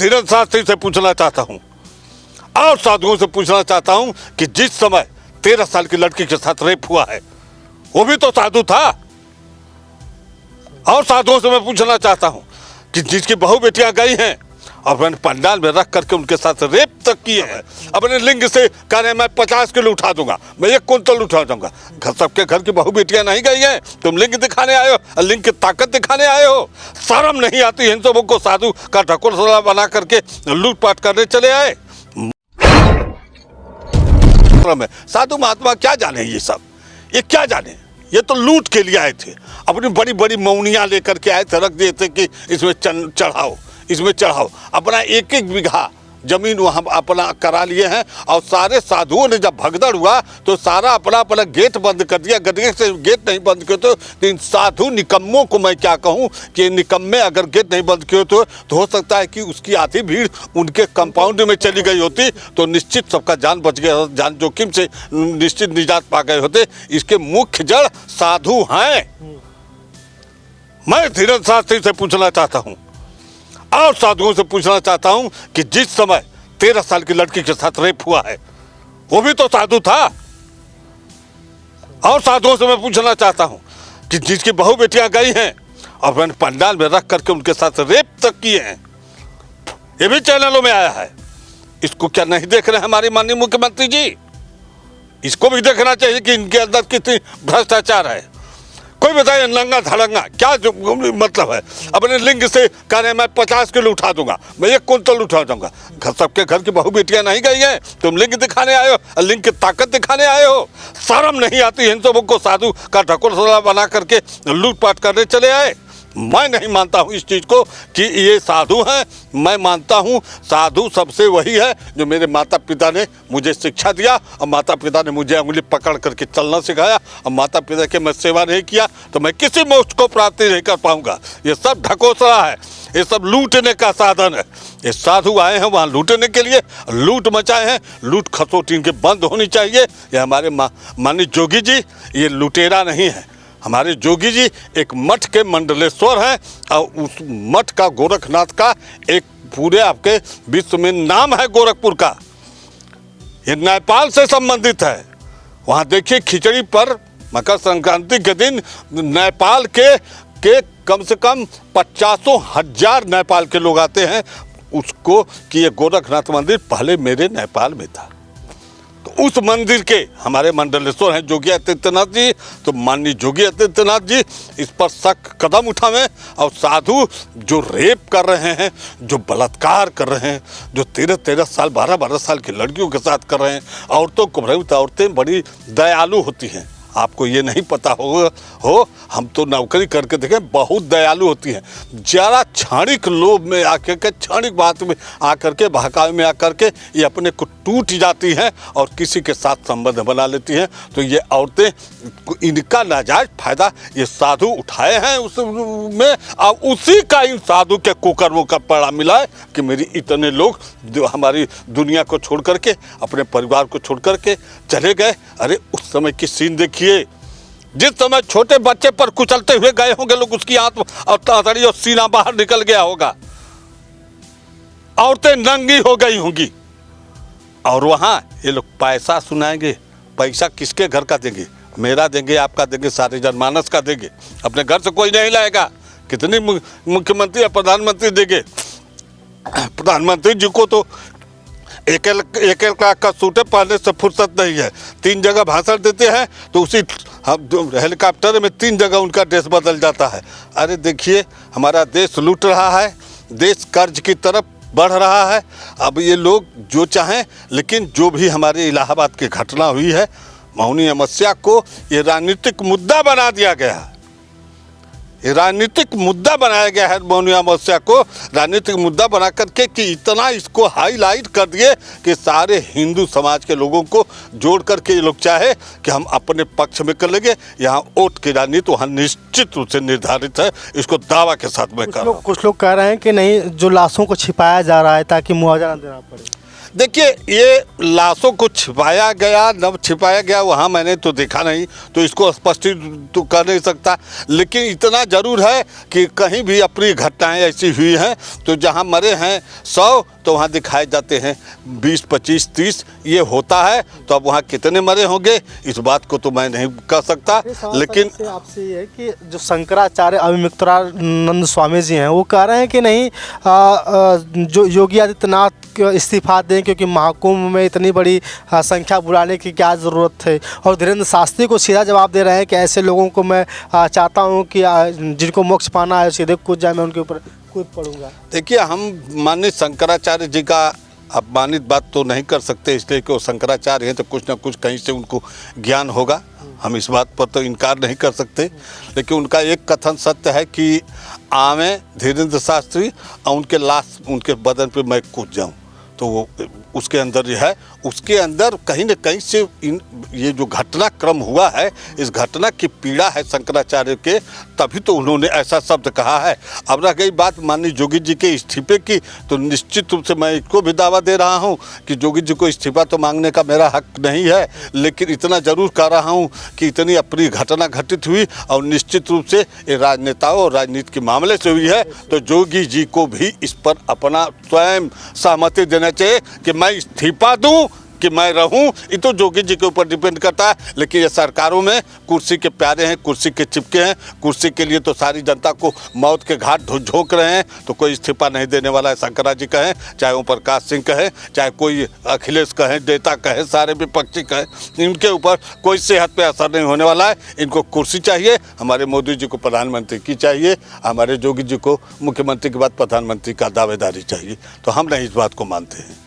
धीरज शास्त्री से पूछना चाहता हूँ और साधुओं से पूछना चाहता हूँ कि जिस समय 13 साल की लड़की के साथ रेप हुआ है वो भी तो साधु था। और साधुओं से मैं पूछना चाहता हूँ कि जिसकी बहू बेटियां गई हैं और मैंने पंडाल में रख करके उनके साथ रेप तक किए हैं, अपने लिंग से कह रहे हैं मैं 50 किलो उठा दूंगा, मैं 1 कुंटल उठा दूंगा। सबके घर की बहू बेटियां नहीं गई हैं, तुम लिंग दिखाने आए हो, लिंग की ताकत दिखाने आए हो। शर्म नहीं आती इन सबों को साधु का ढकोसला बना करके लूटपाट करने चले आए। साधु महात्मा क्या जाने ये सब, ये क्या जाने, ये तो लूट के लिए आए थे। अपनी बड़ी बड़ी मौनियां लेकर के आए थे, रख दिए थे कि इसमें चढ़ाओ, इसमें चढ़ाओ। अपना 1-1 बीघा जमीन वहाँ अपना करा लिए हैं। और सारे साधुओं ने जब भगदड़ हुआ तो सारा अपना अपना गेट बंद कर दिया। गड्ढे से गेट नहीं बंद किए तो इन साधु निकम्मों को मैं क्या कहूँ कि निकम्मे अगर गेट नहीं बंद किए तो हो सकता है कि उसकी आधी भीड़ उनके कंपाउंड में चली गई होती तो निश्चित सबका जान बच गया, जान जोखिम से निश्चित निजात पा गए होते। इसके मुख्य जड़ साधु हैं। मैं धीरज शास्त्री से पूछना चाहता हूँ और साधुओं से पूछना चाहता हूं कि जिस समय 13 साल की लड़की के साथ रेप हुआ है वो भी तो साधु था। और साधुओं से मैं पूछना चाहता हूं कि जिसकी बहू बेटियां गई हैं और मैंने पंडाल में रख करके उनके साथ रेप तक किए हैं, ये भी चैनलों में आया है। इसको क्या नहीं देख रहे हैं हमारे माननीय मुख्यमंत्री जी? इसको भी देखना चाहिए कि इनके अंदर कितनी भ्रष्टाचार है। कोई बताइए, नंगा धड़ंगा क्या जो मतलब है? अपने लिंग से कह रहे हैं मैं 50 किलो उठा दूंगा, मैं 1 कुंटल उठा दूंगा। सबके घर की बहू बेटियां नहीं गई हैं, तुम लिंग दिखाने आए हो, लिंग की ताकत दिखाने आए हो। शर्म नहीं आती इन सबों को साधु का ढकोसला बना करके लूटपाट करने चले आए। मैं नहीं मानता हूँ इस चीज़ को कि ये साधु हैं। मैं मानता हूँ साधु सबसे वही है जो मेरे माता पिता ने मुझे शिक्षा दिया और माता पिता ने मुझे उंगली पकड़ करके चलना सिखाया और माता पिता के मैं सेवा नहीं किया तो मैं किसी मोक्ष को प्राप्ति नहीं कर पाऊँगा। ये सब ढकोसला है, ये सब लूटने का साधन है। ये साधु आए हैं वहाँ लूटने के लिए, लूट मचाए हैं। लूट खसोटी इनके बंद होनी चाहिए। ये हमारे माननीय जोगी जी ये लुटेरा नहीं है। हमारे जोगी जी एक मठ के मंडलेश्वर हैं और उस मठ का गोरखनाथ का एक पूरे आपके विश्व में नाम है गोरखपुर का। ये नेपाल से संबंधित है। वहाँ देखिए खिचड़ी पर मकर संक्रांति के दिन नेपाल के कम से कम 50,000 नेपाल के लोग आते हैं उसको कि ये गोरखनाथ मंदिर पहले मेरे नेपाल में था। तो उस मंदिर के हमारे मंडलेश्वर हैं योगी आदित्यनाथ जी, तो माननीय योगी आदित्यनाथ जी इस पर सख्त कदम उठावें। और साधु जो रेप कर रहे हैं, जो बलात्कार कर रहे हैं, जो 13-13 साल 12-12 साल की लड़कियों के साथ कर रहे हैं, औरतों को औरतें बड़ी दयालु होती हैं। आपको ये नहीं पता हो हम तो नौकरी करके देखें, बहुत दयालु होती हैं। ज़्यादा क्षणिक लोभ में आकर के, क्षणिक बात में आकर के, बहकावे में आकर के ये अपने को टूट जाती हैं और किसी के साथ संबंध बना लेती हैं। तो ये औरतें, इनका नाजायज फायदा ये साधु उठाए हैं उसमें और उसी का इन साधु के कुकर्मों का परिणाम मिला है कि मेरी इतने लोग जो हमारी दुनिया को छोड़ करके, अपने परिवार को छोड़ करके चले गए। अरे उस समय की सीन देखिए, जिस समय छोटे बच्चे पर कुचलते हुए गए होंगे लोग, उसकी आंत और तातड़ी और सीना बाहर निकल गया होगा, औरतें नंगी हो गई होंगी और वहां ये लोग पैसा सुनाएंगे। पैसा किसके घर का देंगे? मेरा देंगे, आपका देंगे, सारे जनमानस का देंगे। अपने घर से कोई नहीं लाएगा। कितनी मुख्यमंत्री या प्रधानमंत्री देंगे? प्रधानमंत्री जी को तो एक लाख का सूट पहनने से फुर्सत नहीं है। 3 जगह भाषण देते हैं तो उसी हेलीकॉप्टर में 3 जगह उनका ड्रेस बदल जाता है। अरे देखिए, हमारा देश लूट रहा है, देश कर्ज की तरफ बढ़ रहा है। अब ये लोग जो चाहें, लेकिन जो भी हमारे इलाहाबाद की घटना हुई है, मौनी अमावस्या को ये राजनीतिक मुद्दा बना दिया गया है। ये राजनीतिक मुद्दा बनाया गया है। मौनी अमावस्या को राजनीतिक मुद्दा बना करके कि इतना इसको हाईलाइट कर दिए कि सारे हिंदू समाज के लोगों को जोड़ करके ये लोग चाहे कि हम अपने पक्ष में कर लेंगे। यहाँ वोट की राजनीति वहाँ निश्चित रूप से निर्धारित है। इसको दावा के साथ मैं कर रहा हूँ। कुछ लोग कह रहे हैं कि नहीं, जो लाशों को छिपाया जा रहा है ताकि मुआवजा न देना पड़े। देखिए, ये लाशों को छिपाया गया न छिपाया गया वहाँ मैंने तो देखा नहीं, तो इसको स्पष्ट तो कर नहीं सकता। लेकिन इतना ज़रूर है कि कहीं भी अप्रिय घटनाएं ऐसी हुई हैं तो जहाँ मरे हैं 100 तो वहाँ दिखाए जाते हैं 20, 25, 30। ये होता है तो अब वहाँ कितने मरे होंगे इस बात को तो मैं नहीं कह सकता। लेकिन आपसे ये है कि जो शंकराचार्य अविमुक्तानंद स्वामी जी हैं वो कह रहे हैं कि नहीं, जो योगी आदित्यनाथ इस्तीफा दें क्योंकि महाकुंभ में इतनी बड़ी संख्या बुलाने की क्या ज़रूरत है। और धीरेन्द्र शास्त्री को सीधा जवाब दे रहे हैं कि ऐसे लोगों को मैं चाहता हूं कि जिनको मोक्ष पाना है सीधे कूद जाए, मैं उनके ऊपर कूद पड़ूंगा। देखिए, हम माननीय शंकराचार्य जी का अपमानित बात तो नहीं कर सकते, इसलिए कि वो शंकराचार्य हैं तो कुछ ना कुछ कहीं से उनको ज्ञान होगा, हम इस बात पर तो इनकार नहीं कर सकते। लेकिन उनका एक कथन सत्य है कि आवे धीरेन्द्र शास्त्री और उनके लाश उनके बदन पे मैं कूद जाऊं, तो वो उसके अंदर जो है उसके अंदर कहीं न कहीं से ये जो घटनाक्रम हुआ है इस घटना की पीड़ा है शंकराचार्य के, तभी तो उन्होंने ऐसा शब्द कहा है। अब रह गई बात माननीय जोगी जी के इस्तीफे की, तो निश्चित रूप से मैं इसको भी दावा दे रहा हूं कि जोगी जी को इस्तीफा तो मांगने का मेरा हक नहीं है, लेकिन इतना ज़रूर कह रहा हूं कि इतनी अप्रिय घटना घटित हुई और निश्चित रूप से ये राजनेताओं और राजनीति के मामले से हुई है, तो जोगी जी को भी इस पर अपना स्वयं सहमति देना चाहिए कि मैं इस्तीफा दूं कि मैं रहूं। ये तो जोगी जी के ऊपर डिपेंड करता है। लेकिन ये सरकारों में कुर्सी के प्यारे हैं, कुर्सी के चिपके हैं, कुर्सी के लिए तो सारी जनता को मौत के घाट झोंक रहे हैं, तो कोई इस्तीफा नहीं देने वाला है। शंकरा जी कहें, चाहे ओम प्रकाश सिंह कहें, चाहे कोई अखिलेश कहें, नेता कहें, सारे विपक्षी कहें, इनके ऊपर कोई सेहत पे असर नहीं होने वाला है। इनको कुर्सी चाहिए, हमारे मोदी जी को प्रधानमंत्री की चाहिए, हमारे जोगी जी को मुख्यमंत्री के बाद प्रधानमंत्री का दावेदारी चाहिए। तो हम नहीं इस बात को मानते हैं।